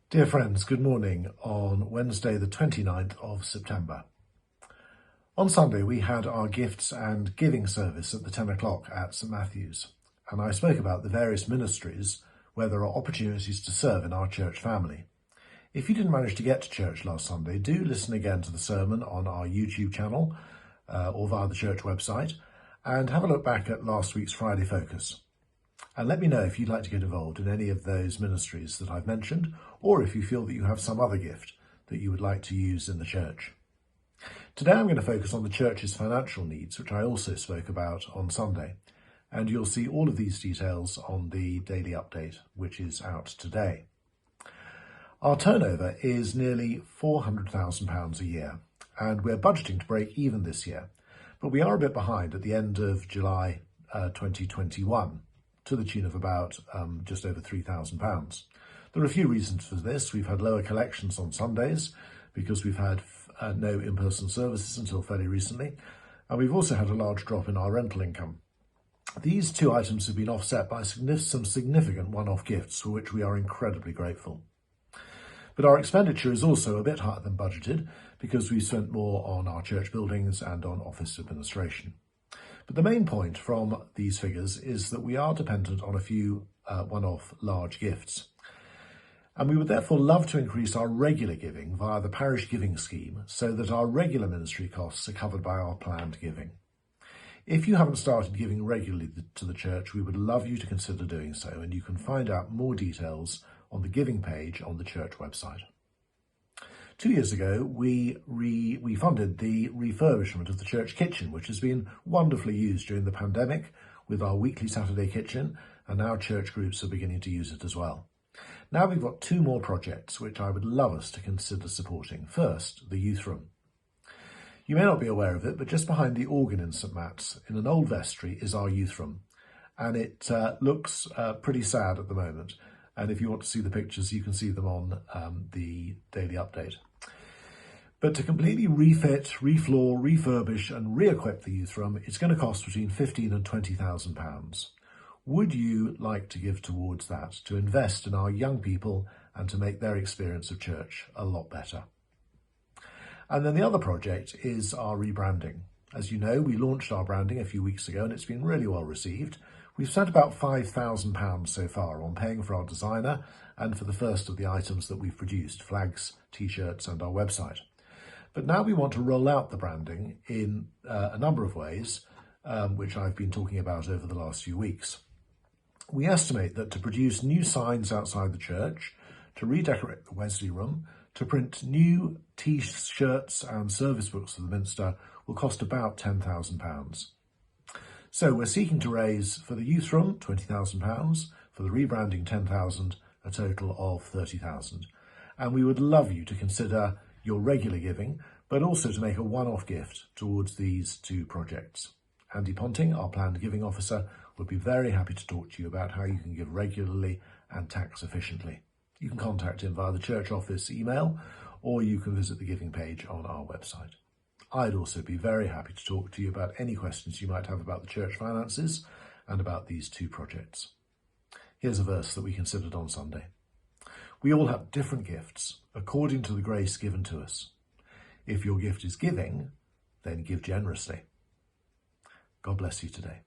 Dear friends, good morning on Wednesday the 29th of September. On Sunday we had our gifts and giving service at the 10 o'clock at St Matthew's, and I spoke about the various ministries where there are opportunities to serve in our church family. If you didn't manage to get to church last Sunday, do listen again to the sermon on our YouTube channel or via the church website, and have a look back at last week's Friday Focus. And let me know if you'd like to get involved in any of those ministries that I've mentioned, or if you feel that you have some other gift that you would like to use in the church. Today I'm going to focus on the church's financial needs, which I also spoke about on Sunday. And you'll see all of these details on the daily update, which is out today. Our turnover is nearly £400,000 a year, and we're budgeting to break even this year. But we are a bit behind at the end of July 2021. To the tune of about just over £3,000. There are a few reasons for this. We've had lower collections on Sundays because we've had no in-person services until fairly recently, and we've also had a large drop in our rental income. These two items have been offset by some significant one-off gifts for which we are incredibly grateful. But our expenditure is also a bit higher than budgeted because we've spent more on our church buildings and on office administration. But the main point from these figures is that we are dependent on a few one-off large gifts. And we would therefore love to increase our regular giving via the parish giving scheme so that our regular ministry costs are covered by our planned giving. If you haven't started giving regularly to the church, we would love you to consider doing so, and you can find out more details on the giving page on the church website. 2 years ago, we funded the refurbishment of the church kitchen, which has been wonderfully used during the pandemic with our weekly Saturday kitchen, and now church groups are beginning to use it as well. Now we've got two more projects which I would love us to consider supporting. First, the youth room. You may not be aware of it, but just behind the organ in St Matt's, in an old vestry, is our youth room, and it looks pretty sad at the moment. And if you want to see the pictures, you can see them on the daily update. But to completely refit, refloor, refurbish and re-equip the youth room, it's going to cost between £15,000 and £20,000. Would you like to give towards that, to invest in our young people and to make their experience of church a lot better? And then the other project is our rebranding. As you know, we launched our branding a few weeks ago and it's been really well received. We've spent about £5,000 so far on paying for our designer and for the first of the items that we've produced, flags, t-shirts and our website. But now we want to roll out the branding in a number of ways, which I've been talking about over the last few weeks. We estimate that to produce new signs outside the church, to redecorate the Wesley room, to print new t-shirts and service books for the Minster will cost about £10,000. So we're seeking to raise for the youth room £20,000, for the rebranding £10,000, a total of £30,000. And we would love you to consider your regular giving, but also to make a one-off gift towards these two projects. Andy Ponting, our planned giving officer, would be very happy to talk to you about how you can give regularly and tax efficiently. You can contact him via the church office email, or you can visit the giving page on our website. I'd also be very happy to talk to you about any questions you might have about the church finances and about these two projects. Here's a verse that we considered on Sunday. We all have different gifts according to the grace given to us. If your gift is giving, then give generously. God bless you today.